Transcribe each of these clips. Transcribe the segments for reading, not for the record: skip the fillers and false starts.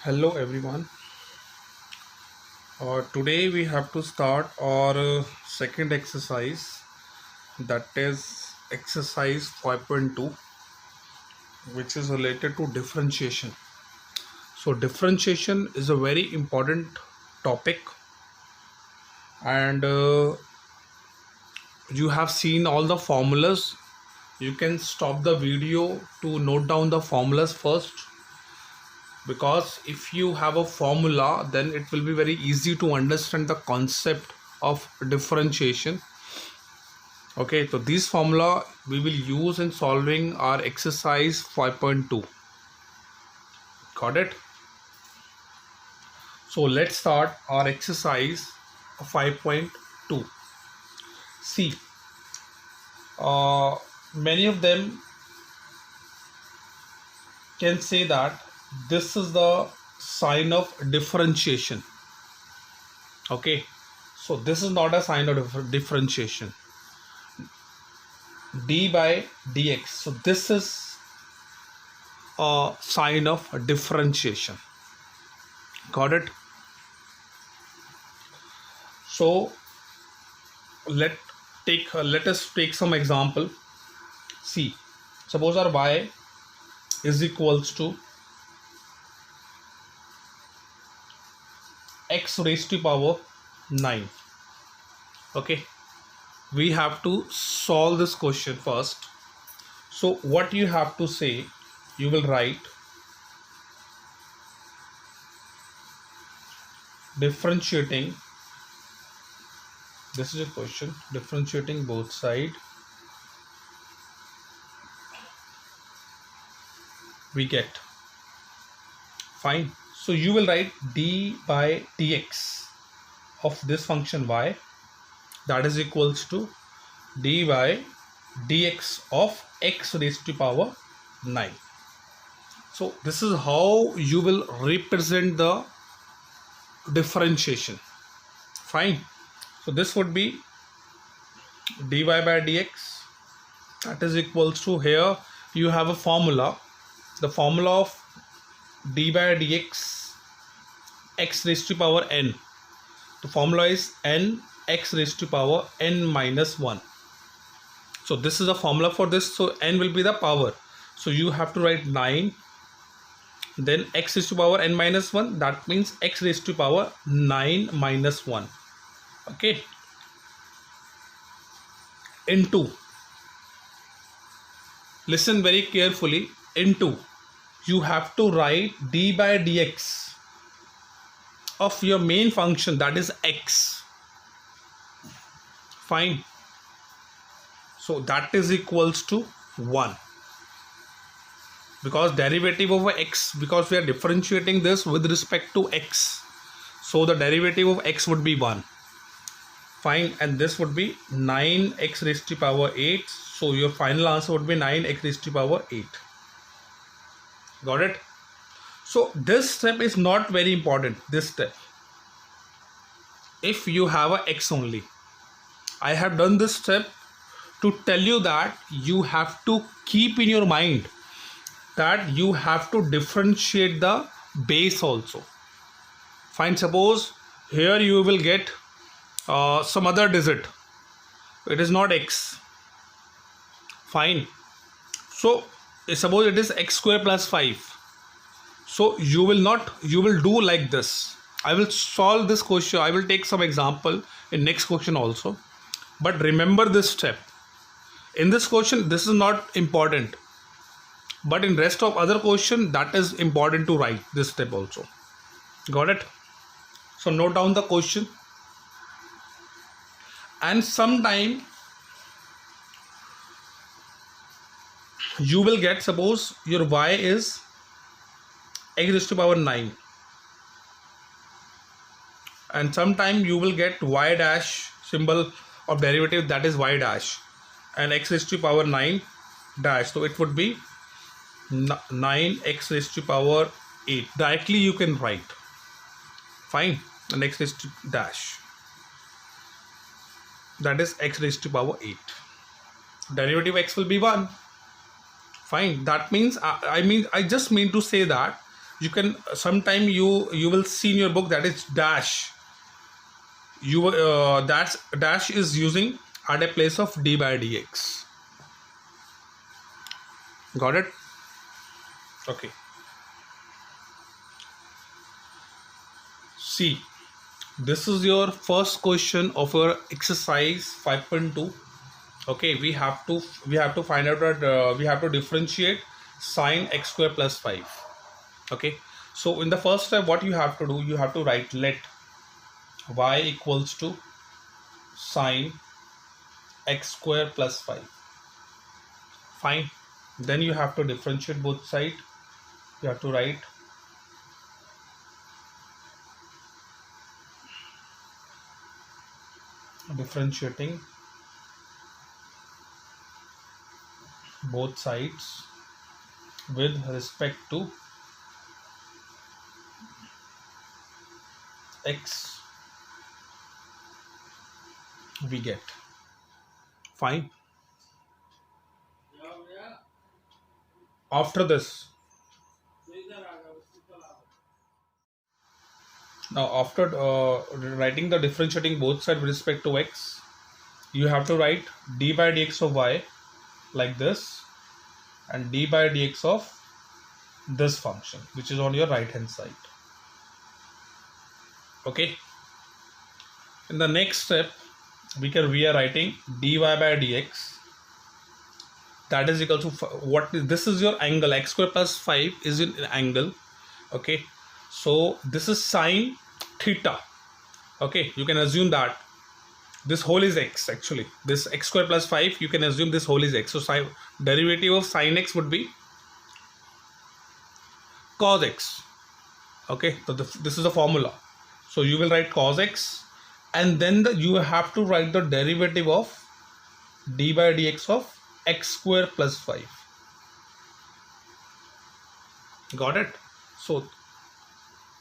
Hello everyone. Today we have to start our second exercise, that is exercise 5.2, which is related to differentiation. So differentiation is a very important topic, and you have seen all the formulas. You can stop the video to note down the formulas first, because if you have a formula then it will be very easy to understand the concept of differentiation. Okay, so this formula we will use in solving our exercise 5.2. Got it? So let's start our exercise 5.2. See, many of them can say that this is the sign of differentiation. Okay, so this is not a sign of differentiation. D by dx, so this is a sign of differentiation. Got it? So let us take some example. See, suppose our y is equals to x raised to power 9. Okay, we have to solve this question first. So what you have to say, you will write differentiating, this is a question, differentiating both sides, we get, fine. So you will write d by dx of this function y, that is equals to d by dx of x raised to power 9. So this is how you will represent the differentiation. Fine. So this would be dy by dx, that is equals to, here you have a formula, the formula of d by dx x raised to power n. The formula is n x raised to power n minus 1. So this is a formula for this. So n will be the power. So you have to write 9, then x raised to power n minus 1. That means x raised to power 9 minus 1. Okay. Into, listen very carefully, into, you have to write d by dx of your main function, that is x. Fine. So that is equals to 1, because derivative over x, because we are differentiating this with respect to x, so the derivative of x would be 1. Fine. And this would be 9x raised to power 8. So your final answer would be 9x raised to power 8. Got it? So this step is not very important, this step, if you have a x only. I have done this step to tell you that you have to keep in your mind that you have to differentiate the base also. Fine. Suppose here you will get some other digit, it is not x. Fine. So suppose it is x square plus 5. So you will do like this. I will solve this question, I will take some example in next question also, but remember this step. In this question this is not important, but in rest of other question that is important to write this step also. Got it? So note down the question. And sometime you will get, suppose your y is x raised to power 9, and sometime you will get y dash, symbol of derivative, that is y dash, and x raised to power 9 dash, so it would be 9x raised to power 8. Directly you can write. Fine. And x raised to dash, that is x raised to power 8. Derivative of x will be 1. Fine. That means I just mean to say that You can sometime you will see in your book that is dash. That's dash is using at a place of d by dx. Got it? Okay. See, this is your first question of your exercise 5.2. Okay, we have to find out that we have to differentiate sine x square plus 5. Okay, so in the first step, what you have to do, you have to write let y equals to sine x square plus 5. Fine. Then you have to differentiate both sides. You have to write differentiating both sides with respect to x we get. Fine. After this, now after writing the differentiating both sides with respect to x, you have to write d by dx of y like this and d by dx of this function which is on your right hand side. Okay, in the next step we are writing dy by dx, that is equal to what is, this is your angle, x square plus 5 is in angle. Okay, so this is sine theta. Okay, you can assume that this whole is x. Actually, this x square plus 5, you can assume this whole is x. So derivative of sine x would be cos x. Okay, so this is the formula. So you will write cos x, and then you have to write the derivative of d by dx of x square plus 5. Got it? So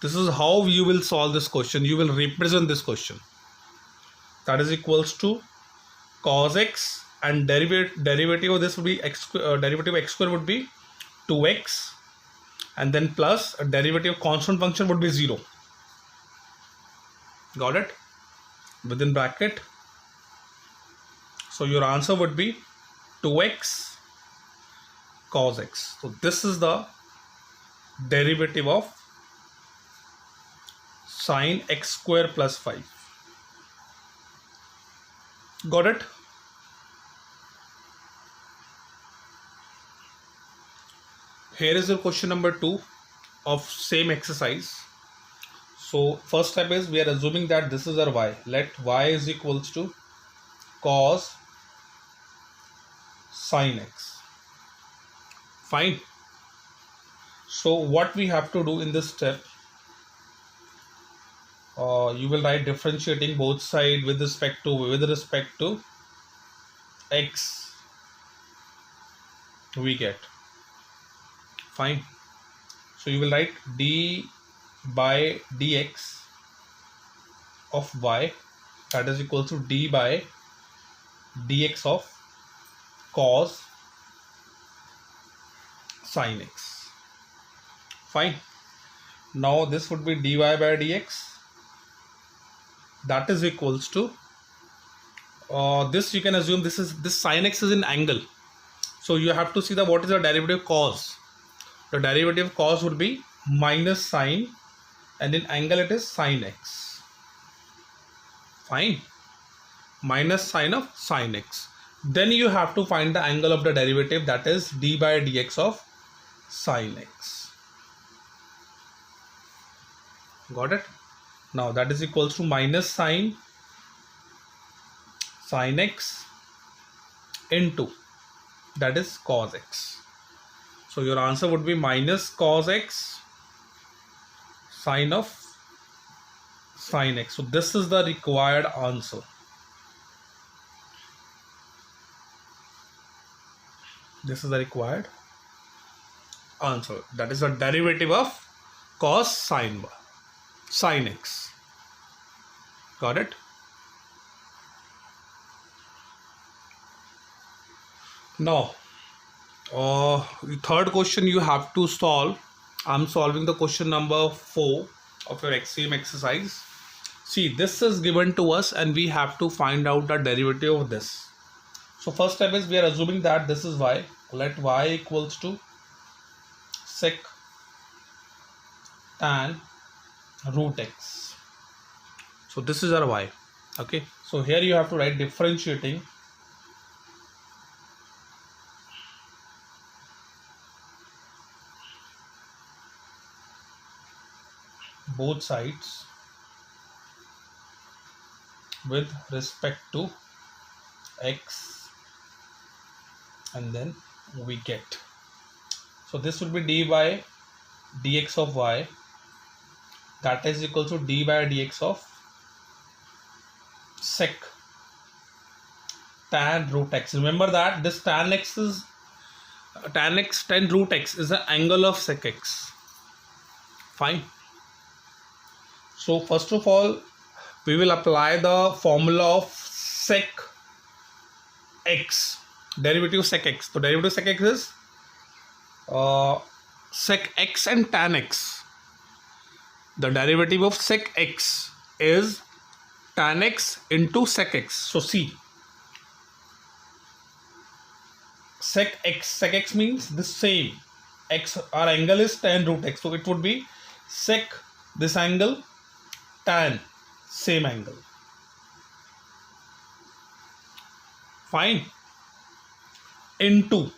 this is how you will solve this question. You will represent this question. That is equals to cos x, and derivative of this would be x, derivative of x square would be 2x, and then plus a derivative of constant function would be 0. Got it? Within bracket. So your answer would be 2x cos x. So this is the derivative of sine x square plus 5. Got it? Here is the question number 2 of same exercise. So first step is we are assuming that this is our y. Let y is equals to cos sine x. Fine. So what we have to do in this step, you will write differentiating both sides with respect to x we get. Fine. So you will write d by dx of y, that is equal to d by dx of cos sine x. Fine. Now this would be dy by dx, that is equals to this, you can assume this sine x is in angle. So you have to see the what is the derivative of cos. The derivative of cos would be minus sine, and in angle it is sine x. Fine. Minus sine of sine x. Then you have to find the angle of the derivative, that is d by dx of sine x. Got it? Now that is equals to minus sine x into, that is cos x. So your answer would be minus cos x sine of sine x. So this is the required answer. This is the required answer. That is the derivative of cos sine x. Got it? Now, the third question you have to solve I'm solving the question number 4 of your XCM exercise. See, this is given to us and we have to find out the derivative of this. So first step is we are assuming that this is y. Let y equals to sec tan root x. So this is our y. Okay. So here you have to write differentiating both sides with respect to x, and then we get, so this will be dy dx of y, that is equal to dy dx of sec tan root x. Remember that this tan x is tan root x is the angle of sec x. Fine. So first of all, we will apply the formula of sec x, derivative of sec x. So derivative of sec x is sec x and tan x. The derivative of sec x is tan x into sec x. So see, sec x means the same x, our angle is tan root x, so it would be sec this angle tan same angle. Fine. Into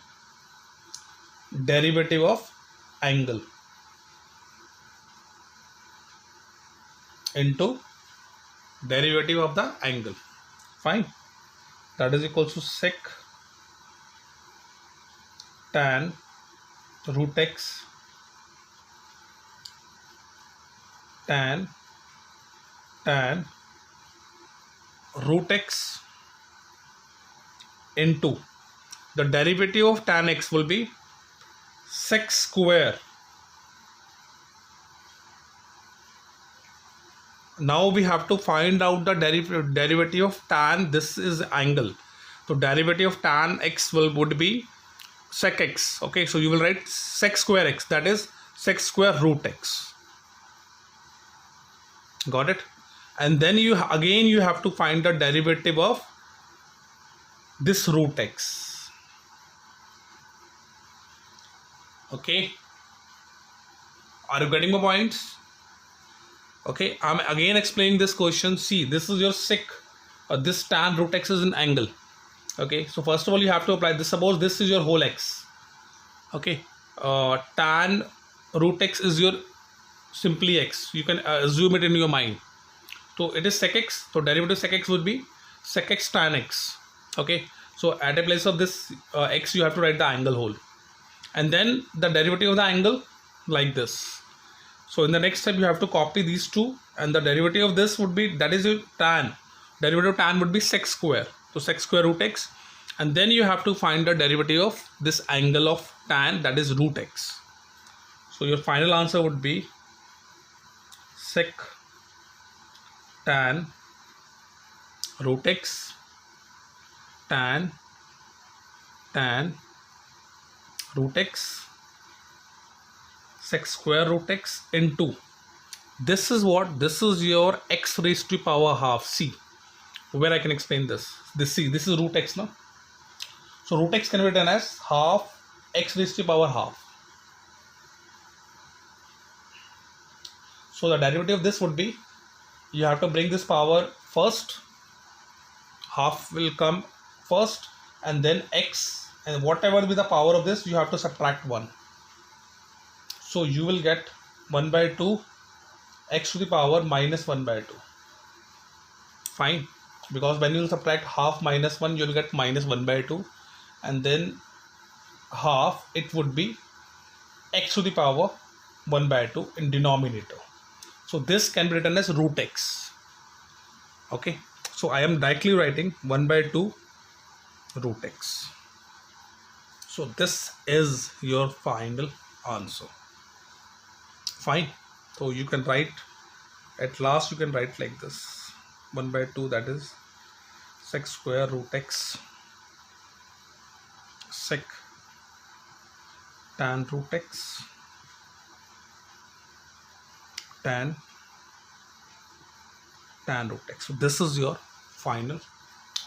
derivative of angle into derivative of the angle. Fine. That is equal to sec tan root x tan root x into the derivative of tan x will be sec square. Now we have to find out the derivative of tan, this is angle, so derivative of tan x would be sec x. Okay, so you will write sec square x, that is sec square root x. Got it? And then you have to find the derivative of this root x. Okay, are you getting my points? Okay, I'm again explaining this question. See, this is your sec, this tan root x is an angle. Okay, so first of all you have to apply this. Suppose this is your whole x. Okay, tan root x is your simply x. You can assume it in your mind. So it is sec x, so derivative of sec x would be sec x tan x. Okay, so at a place of this x you have to write the angle whole, and then the derivative of the angle like this. So in the next step you have to copy these two, and the derivative of this would be, that is your tan, derivative of tan would be sec square, so sec square root x, and then you have to find the derivative of this angle of tan, that is root x. So your final answer would be sec tan root x tan root x sec square root x into, this is what, this is your x raised to power half. See where I can explain this. See, this is root x now, so root x can be written as half x raised to power half. So the derivative of this would be, you have to bring this power first, half will come first, and then x, and whatever will be the power of this you have to subtract 1. So you will get 1 by 2 x to the power minus 1 by 2. Fine, because when you will subtract half minus 1 you will get minus 1 by 2, and then half, it would be x to the power 1 by 2 in denominator. So this can be written as root x. Okay, so I am directly writing 1 by 2 root x. So this is your final answer. Fine, so you can write, at last you can write like this, 1 by 2, that is sec square root x sec tan root x tan root x. So this is your final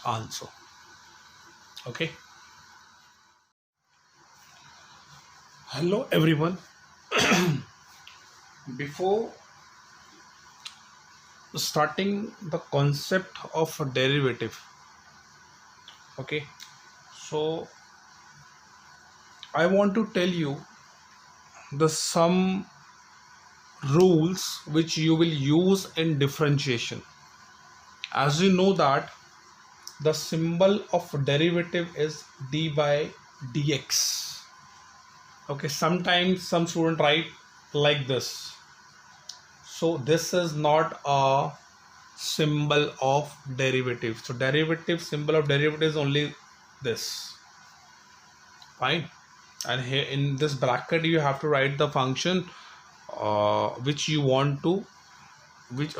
answer. Okay. Hello everyone. Before starting the concept of a derivative, okay, so I want to tell you the some rules which you will use in differentiation. As you know that the symbol of derivative is d by dx. Okay, sometimes some student write like this. So this is not a symbol of derivative. So derivative, symbol of derivative is only this. Fine. And here in this bracket you have to write the function which you want to, which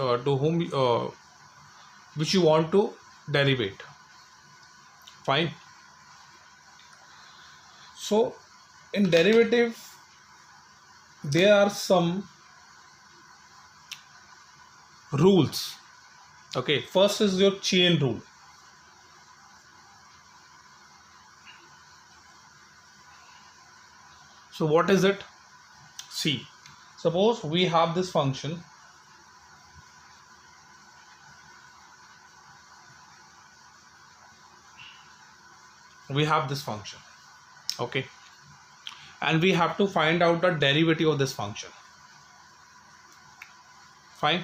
you want to derivate. Fine. So in derivative there are some rules. Okay, first is your chain rule. So what is it? See, suppose we have this function. We have this function, okay, and we have to find out the derivative of this function. Fine.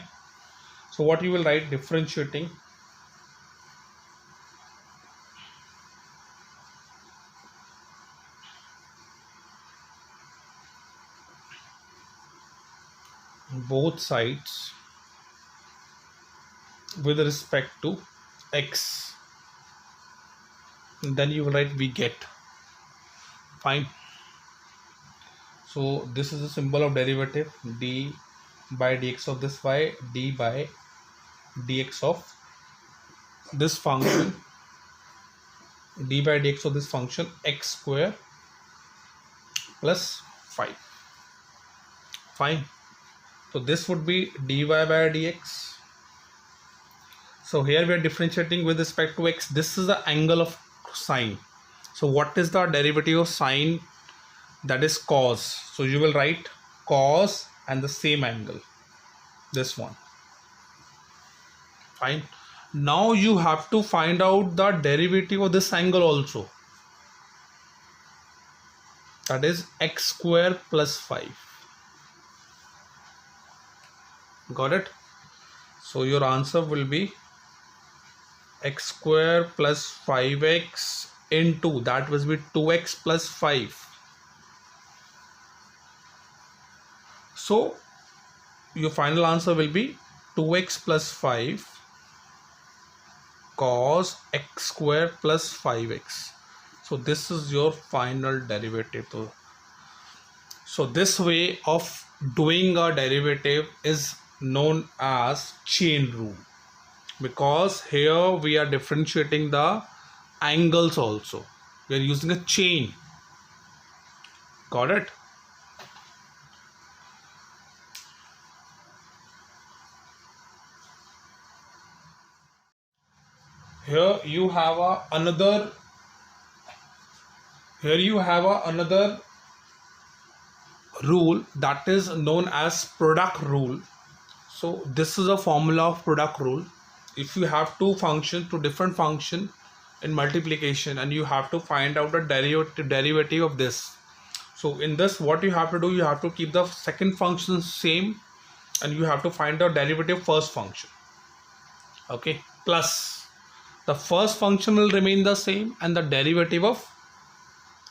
So what you will write? Differentiating both sides with respect to x. And then you will write we get. Fine. So this is the symbol of derivative, d by dx of this y, d by dx of this function, d by dx of this function x square plus 5. Fine. So this would be dy by dx. So here we are differentiating with respect to x. This is the angle of sine. So what is the derivative of sine? That is cos. So you will write cos and the same angle, this one. Fine. Now you have to find out the derivative of this angle also. That is x square plus 5. Got it? So your answer will be x square plus 5x into, that will be 2x plus 5. So your final answer will be 2x plus 5 cos x square plus 5x. So this is your final derivative. So this way of doing a derivative is known as chain rule, because here we are differentiating the angles also. We are using a chain. Got it? Here you have another rule that is known as product rule. So this is a formula of product rule. If you have two different function in multiplication, and you have to find out the derivative of this. So in this, what you have to do, you have to keep the second function same, and you have to find the derivative first function. Okay, plus the first function will remain the same and the derivative of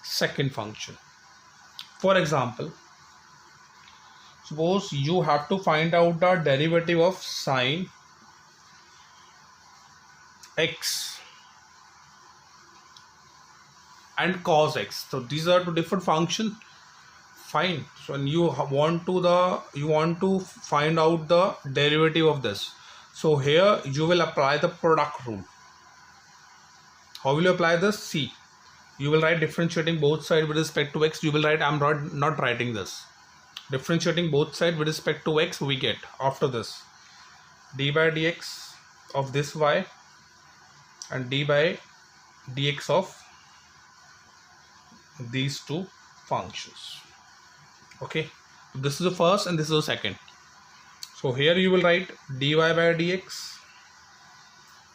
second function. For example, suppose you have to find out the derivative of sine x and cos x. So these are two different functions. Fine. So and you want to find out the derivative of this. So here you will apply the product rule. How will you apply this? See, you will write differentiating both sides with respect to x. You will write, I'm not writing this. differentiating both sides with respect to x, we get after this d by dx of this y and d by dx of these two functions. Okay, this is the first and this is the second. So here you will write dy by dx,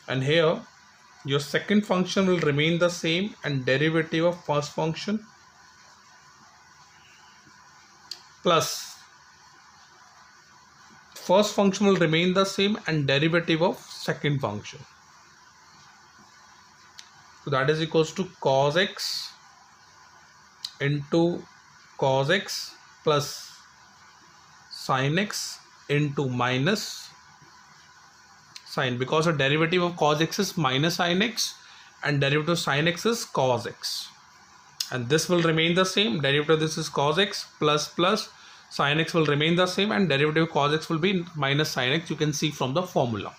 and here your second function will remain the same and derivative of first function plus first function will remain the same and derivative of second function. So that is equals to cos x into cos x plus sin x into minus sin, because the derivative of cos x is minus sin x and derivative of sin x is cos x, and this will remain the same. Derivative of this is cos x plus sin x will remain the same and derivative of cos x will be minus sin x. You can see from the formula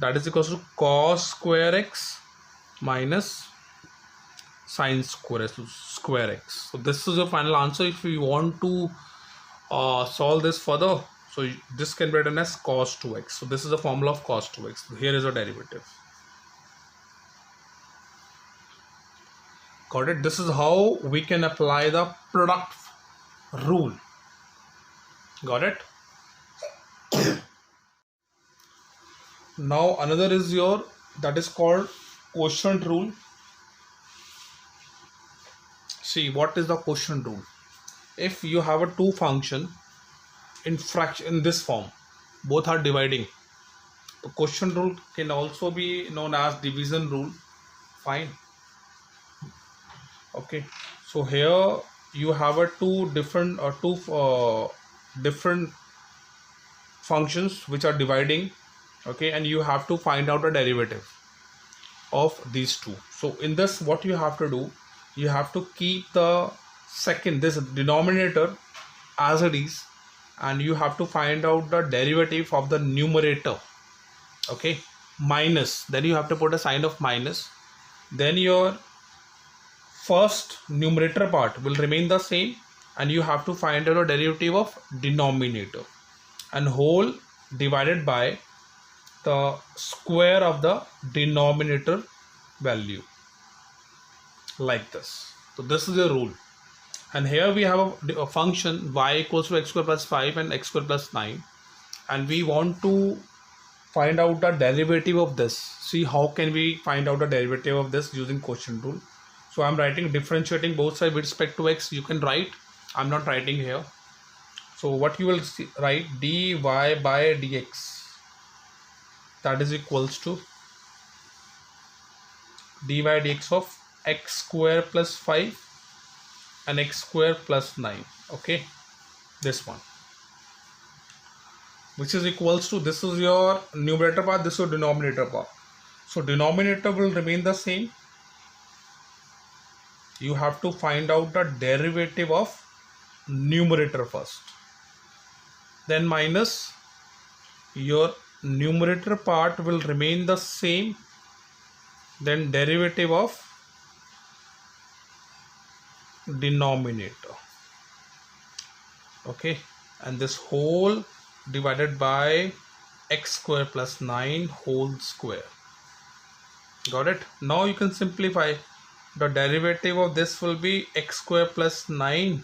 that is equals to cos square x minus sin square x. So this is the final answer. If you want to solve this further, so this can be written as cos 2x. So this is the formula of cos 2x. Here is a derivative. Got it? This is how we can apply the product rule. Got it? Now another is that is called quotient rule. See, what is the quotient rule? If you have a two function in fraction in this form, both are dividing, the quotient rule can also be known as division rule. Fine. Okay, so here you have a two different functions which are dividing. Okay, and you have to find out a derivative of these two. So in this, what you have to do, you have to keep the this denominator as it is, and you have to find out the derivative of the numerator. Okay, minus, then you have to put a sign of minus, then your first numerator part will remain the same and you have to find out a derivative of denominator, and whole divided by the square of the denominator value, like this. So this is the rule. And here we have a function y equals to x square plus 5 and x square plus 9, and we want to find out the derivative of this. See, how can we find out the derivative of this using quotient rule? So I'm writing differentiating both sides with respect to x. You can write, I'm not writing here. So what you will see, write dy by dx, that is equals to dy by dx of x square plus 5 and x square plus 9. Okay, this one, which is equals to, this is your numerator part, this is your denominator part. So denominator will remain the same. You have to find out the derivative of numerator first, then minus, your numerator part will remain the same, then derivative of denominator. Okay, and this whole divided by x square plus 9 whole square. Got it? Now you can simplify. The derivative of this will be x square plus 9,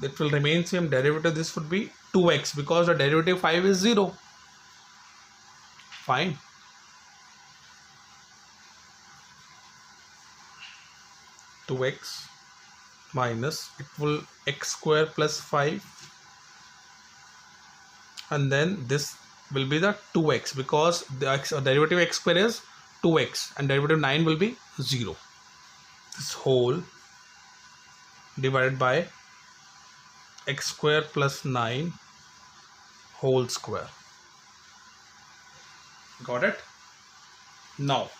that will remain same. Derivative this would be 2x, because the derivative 5 is 0. Fine. (2x) minus, it will x square plus 5, and then this will be the 2x, because the derivative x square is 2x and derivative 9 will be 0. This whole divided by x square plus 9 whole square. Got it? Now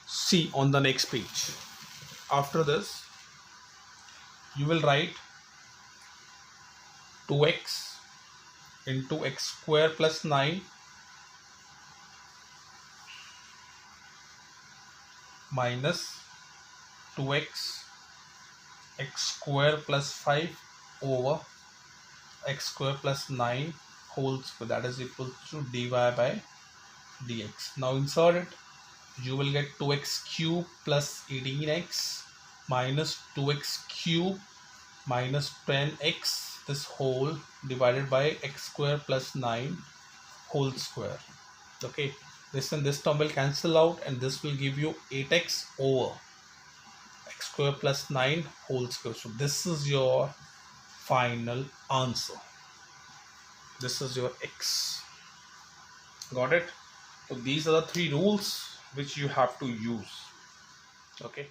see on the next page. After this, you will write 2x into x square plus 9 minus 2x x square plus 5 over x square plus 9 whole square, that is equal to dy by dx. Now insert it. You will get 2x cube plus 18x minus 2x cube minus 10x this whole divided by x square plus 9 whole square. Okay, this and this term will cancel out and this will give you 8x over x square plus 9 whole square. So this is your final answer. This is your x. Got it? So these are the three rules which you have to use. Okay.